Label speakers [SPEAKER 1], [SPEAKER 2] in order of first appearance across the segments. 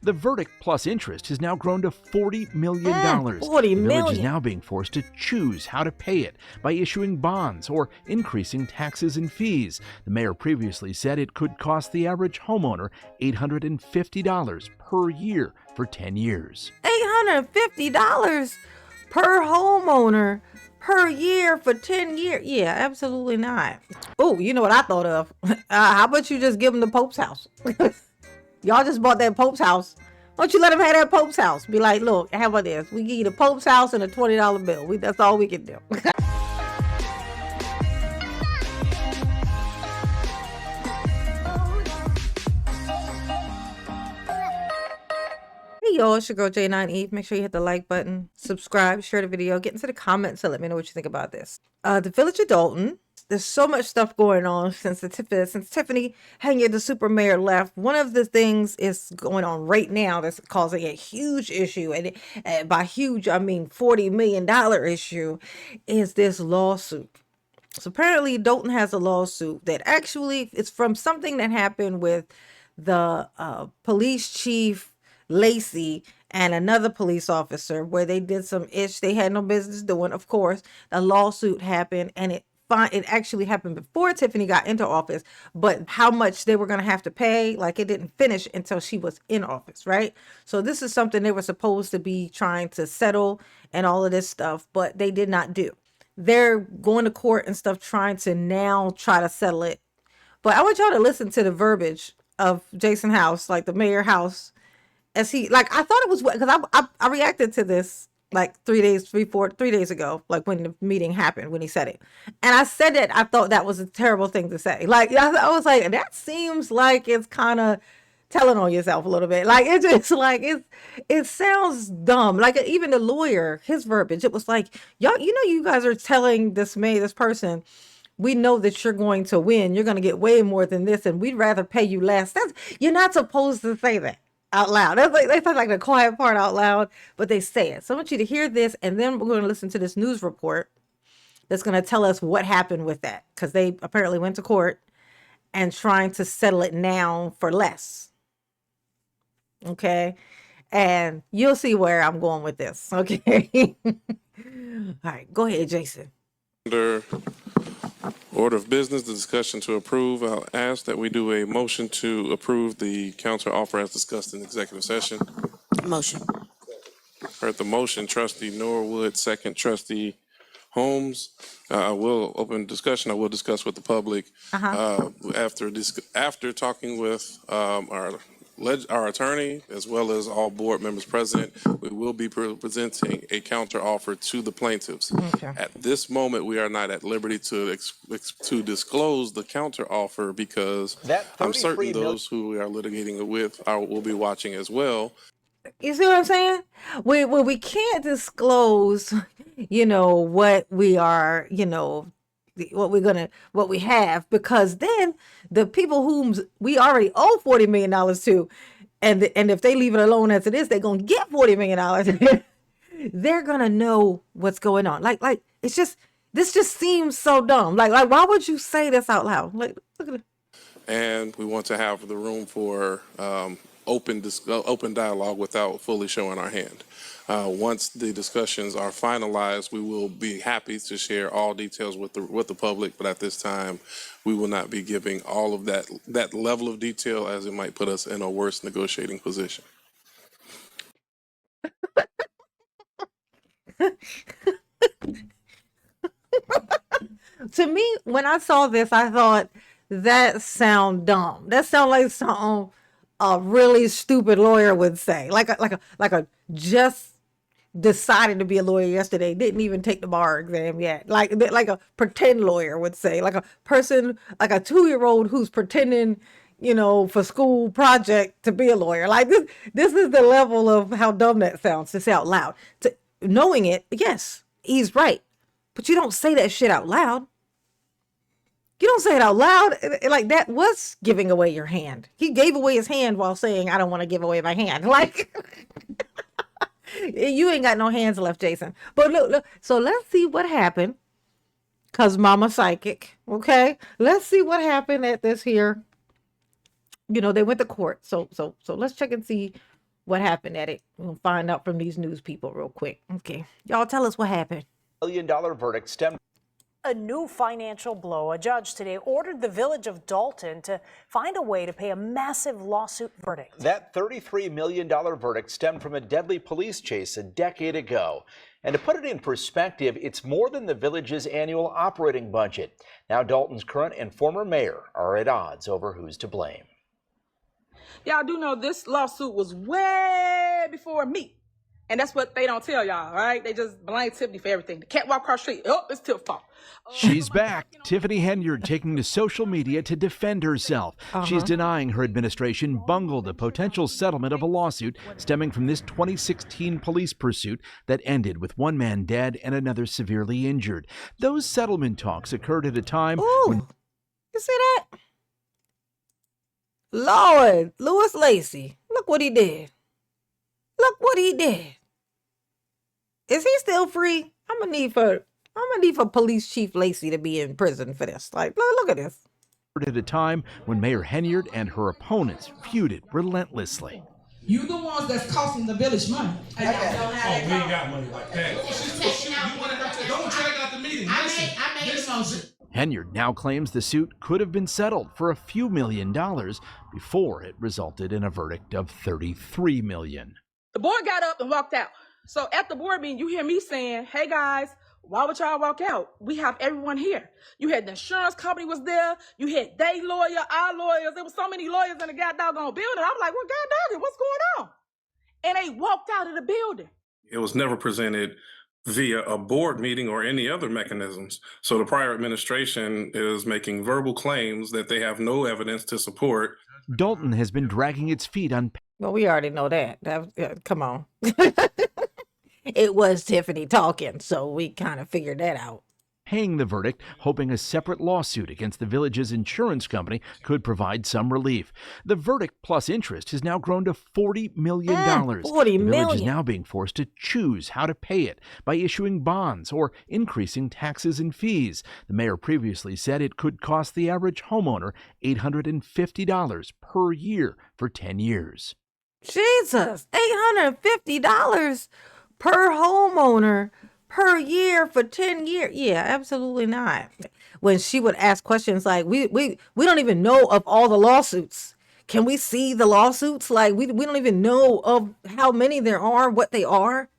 [SPEAKER 1] The verdict plus interest has now grown to $40 million.
[SPEAKER 2] $40
[SPEAKER 1] The village
[SPEAKER 2] million.
[SPEAKER 1] is now being forced to choose how to pay it by issuing bonds or increasing taxes and fees. The mayor previously said it could cost the average homeowner $850 per year for 10 years.
[SPEAKER 2] $850 per homeowner per year for 10 years. Yeah, absolutely not. Oh, you know what I thought of? How about you just give them the Pope's house? Y'all just bought that Pope's house. Why don't you let them have that Pope's house? Be like, look, how about this? We give you the Pope's house and a $20 bill. That's all we can do. Hey y'all, it's your girl J9 Eve. Make sure you hit the like button, subscribe, share the video, get into the comments and let me know what you think about this. The village of Dolton, there's so much stuff going on since Tiffany Henyard, the supermayor, left. One of the things is going on right now that's causing a huge issue, and by huge I mean $40 million issue, is this lawsuit. So apparently Dolton has a lawsuit that actually is from something that happened with the police chief Lacey and another police officer, where they did some ish they had no business doing. Of course, the lawsuit happened, and it actually happened before Tiffany got into office, but how much they were going to have to pay, like, it didn't finish until she was in office, right? So this is something they were supposed to be trying to settle and all of this stuff, but they did not do. They're going to court and stuff, trying to now try to settle it. But I want y'all to listen to the verbiage of Jason House, like the mayor House, as he, like, I thought it was, because I reacted to this like 3 days ago, like when the meeting happened, when he said it. And I said that I thought that was a terrible thing to say. Like, I was like, that seems like it's kind of telling on yourself a little bit. Like, it's just like, it sounds dumb. Like, even the lawyer, his verbiage, it was like, y'all, you guys are telling this person, we know that you're going to win. You're going to get way more than this, and we'd rather pay you less. You're not supposed to say that out loud. That's like, they say like the quiet part out loud, but they say it. So I want you to hear this, and then we're going to listen to this news report that's going to tell us what happened with that, because they apparently went to court and trying to settle it now for less. Okay, and you'll see where I'm going with this. Okay. All right, go ahead, Jason.
[SPEAKER 3] Under order of business, the discussion to approve, I'll ask that we do a motion to approve the counter offer as discussed in executive session.
[SPEAKER 4] Motion.
[SPEAKER 3] Heard the motion, trustee Norwood, second trustee Holmes. I will open discussion. I will discuss with the public after talking with our attorney, as well as all board members present. We will be presenting a counter offer to the plaintiffs.
[SPEAKER 2] Okay.
[SPEAKER 3] At this moment, we are not at liberty to disclose the counter offer, because I'm certain those who we are litigating it with will be watching as well.
[SPEAKER 2] You see what I'm saying? We can't disclose, what we are, what we have, because then the people whom we already owe $40 million to, and if they leave it alone as it is, they're gonna get $40 million. They're gonna know what's going on. Like this just seems so dumb. Like why would you say this out loud? Like, look at it.
[SPEAKER 3] And we want to have the room for open dialogue without fully showing our hand. Once the discussions are finalized, we will be happy to share all details with the public. But at this time, we will not be giving all of that level of detail, as it might put us in a worse negotiating position.
[SPEAKER 2] To me, when I saw this, I thought, that sound dumb. That sound like something a really stupid lawyer would say. Like a just decided to be a lawyer yesterday, didn't even take the bar exam yet. Like a pretend lawyer would say. Like a person, like a 2-year-old who's pretending, for school project to be a lawyer. Like this is the level of how dumb that sounds to say out loud. Knowing it, yes, he's right. But you don't say that shit out loud. You don't say it out loud. Like, that was giving away your hand. He gave away his hand while saying, I don't want to give away my hand. Like, you ain't got no hands left, Jason. But look. So let's see what happened. Because Mama psychic. Okay. Let's see what happened at this here. They went to court. So let's check and see what happened at it. We'll find out from these news people real quick. Okay, y'all tell us what happened.
[SPEAKER 4] $1 million verdict stemmed.
[SPEAKER 5] A new financial blow. A judge today ordered the village of Dolton to find a way to pay a massive lawsuit verdict.
[SPEAKER 4] That $33 million verdict stemmed from a deadly police chase a decade ago. And to put it in perspective, it's more than the village's annual operating budget. Now Dolton's current and former mayor are at odds over who's to blame.
[SPEAKER 6] Y'all do know this lawsuit was way before me. And that's what they don't tell y'all, right? They just blame Tiffany for everything. The cat walk across the street. Oh, it's Tiff's fault.
[SPEAKER 1] She's back. Tiffany Henyard taking to social media to defend herself. She's denying her administration bungled a potential settlement of a lawsuit stemming from this 2016 police pursuit that ended with one man dead and another severely injured. Those settlement talks occurred at a time when...
[SPEAKER 2] You see that? Lord, Louis Lacey. Look what he did. Look what he did. Is he still free? I'm gonna need for Police Chief Lacey to be in prison for this. Like, look at this.
[SPEAKER 1] At a time when Mayor Henyard and her opponents feuded relentlessly.
[SPEAKER 7] You the ones that's costing the village money.
[SPEAKER 8] We ain't got money like that. Don't drag out the meeting. I made a motion.
[SPEAKER 1] Henyard now claims the suit could have been settled for a few $1 million before it resulted in a verdict of $33 million.
[SPEAKER 6] The board got up and walked out. So at the board meeting, you hear me saying, hey guys, why would y'all walk out? We have everyone here. You had the insurance company was there. You had their lawyer, our lawyers. There was so many lawyers in the goddamn building. I was like, well, God dog, what's going on? And they walked out of the building.
[SPEAKER 3] It was never presented via a board meeting or any other mechanisms. So the prior administration is making verbal claims that they have no evidence to support.
[SPEAKER 1] Dolton has been dragging its feet on...
[SPEAKER 2] Well, we already know that. Come on. It was Tiffany talking, so we kind of figured that out.
[SPEAKER 1] Paying the verdict, hoping a separate lawsuit against the village's insurance company could provide some relief. The verdict plus interest has now grown to $40 million.
[SPEAKER 2] $40
[SPEAKER 1] The village
[SPEAKER 2] million.
[SPEAKER 1] is now being forced to choose how to pay it by issuing bonds or increasing taxes and fees. The mayor previously said it could cost the average homeowner $850 per year for 10 years.
[SPEAKER 2] Jesus, $850 per homeowner per year for 10 years. Yeah, absolutely not. When she would ask questions like, we don't even know of all the lawsuits. Can we see the lawsuits? Like, we don't even know of how many there are, what they are.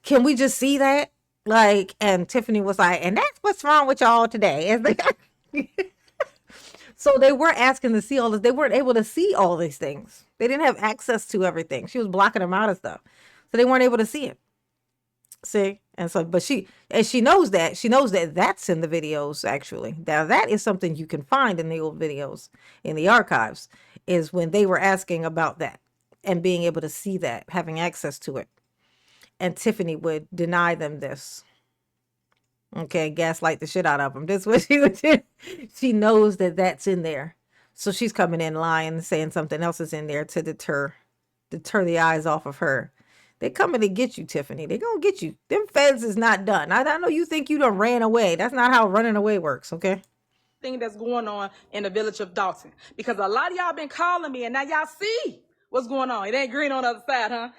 [SPEAKER 2] Can we just see that? Like, and Tiffany was like, and that's what's wrong with y'all today. So they were asking to see all this. They weren't able to see all these things. They didn't have access to everything. She was blocking them out of stuff. So they weren't able to see it. See? And so, but she knows that. She knows that that's in the videos, actually. Now, that is something you can find in the old videos, in the archives, is when they were asking about that and being able to see that, having access to it. And Tiffany would deny them this. Okay, gaslight the shit out of them. That's what she would do. She knows that that's in there. So she's coming in lying, saying something else is in there to deter the eyes off of her. They're coming to get you, Tiffany. They're going to get you. Them feds is not done. I know you think you done ran away. That's not how running away works, okay?
[SPEAKER 6] Thing that's going on in the village of Dolton. Because a lot of y'all been calling me and now y'all see what's going on. It ain't green on the other side, huh?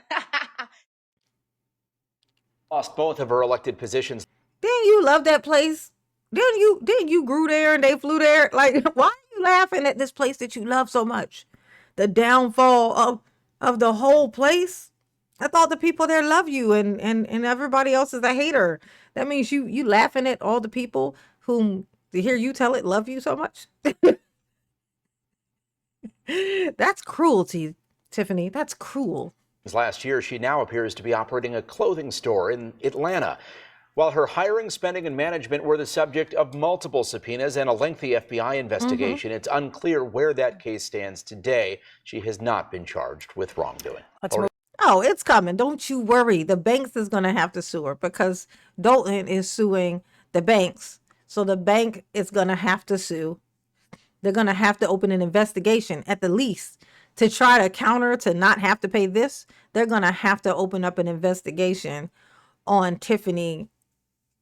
[SPEAKER 4] Lost both of her elected positions.
[SPEAKER 2] Didn't you love that place? Didn't you grew there and they flew there? Like, why are you laughing at this place that you love so much? The downfall of the whole place? I thought the people there love you and everybody else is a hater. That means you laughing at all the people whom, to hear you tell it, love you so much? That's cruelty, Tiffany. That's cruel.
[SPEAKER 4] Last year, she now appears to be operating a clothing store in Atlanta. While her hiring, spending, and management were the subject of multiple subpoenas and a lengthy FBI investigation, it's unclear where that case stands today. She has not been charged with wrongdoing.
[SPEAKER 2] Oh, it's coming. Don't you worry. The banks is going to have to sue her because Dolton is suing the banks. So the bank is going to have to sue. They're going to have to open an investigation at the least to try to counter to not have to pay this. They're going to have to open up an investigation on Tiffany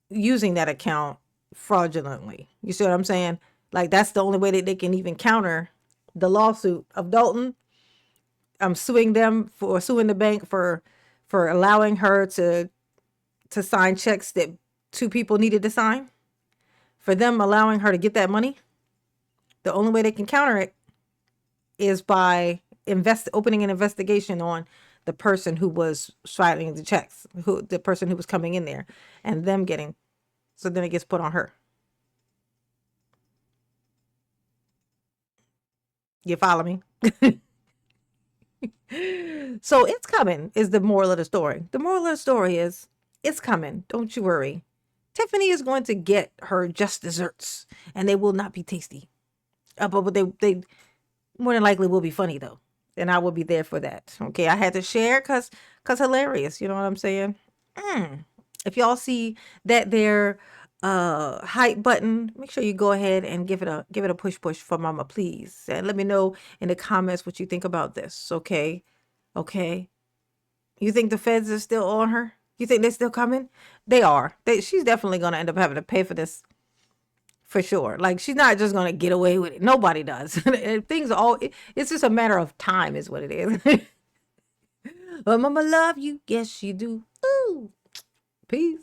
[SPEAKER 2] using that account fraudulently. You see what I'm saying? Like, that's the only way that they can even counter the lawsuit of Dolton. suing the bank for allowing her to sign checks that two people needed to sign, for them allowing her to get that money. The only way they can counter it is by opening an investigation on the person who was writing the checks, the person who was coming in there, and them getting, so then it gets put on her. You follow me? So it's coming is the moral of the story. The moral of the story is it's coming. Don't you worry. Tiffany is going to get her just desserts, and they will not be tasty. But they more than likely will be funny though. And I will be there for that. Okay. I had to share cause hilarious. You know what I'm saying? If y'all see that there hype button, make sure you go ahead and give it a push for mama, please. And let me know in the comments what you think about this. Okay. You think the feds are still on her? You think they're still coming? They are. She's definitely gonna end up having to pay for this. For sure. Like, she's not just going to get away with it. Nobody does. It's just a matter of time is what it is. Mama love you. Yes, you do. Ooh. Peace.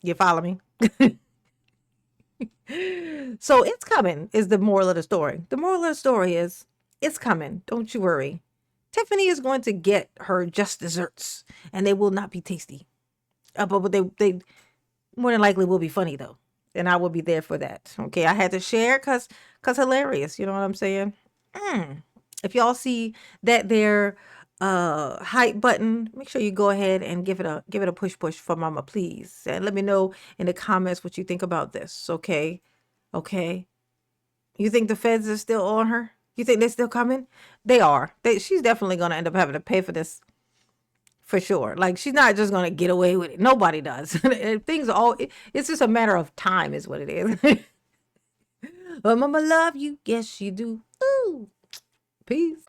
[SPEAKER 2] You follow me? So it's coming is the moral of the story. The moral of the story is it's coming. Don't you worry. Tiffany is going to get her just desserts, and they will not be tasty. But they more than likely will be funny though, and I will be there for that. Okay, I had to share cause hilarious. You know what I'm saying? If y'all see that there hype button, make sure you go ahead and give it a push for mama, please, and let me know in the comments what you think about this. Okay, you think the feds are still on her? You think they're still coming? They are. She's definitely gonna end up having to pay for this for sure. Like, she's not just gonna get away with it. Nobody does. It's just a matter of time is what it is. But mama love you, yes she do. Ooh. Peace.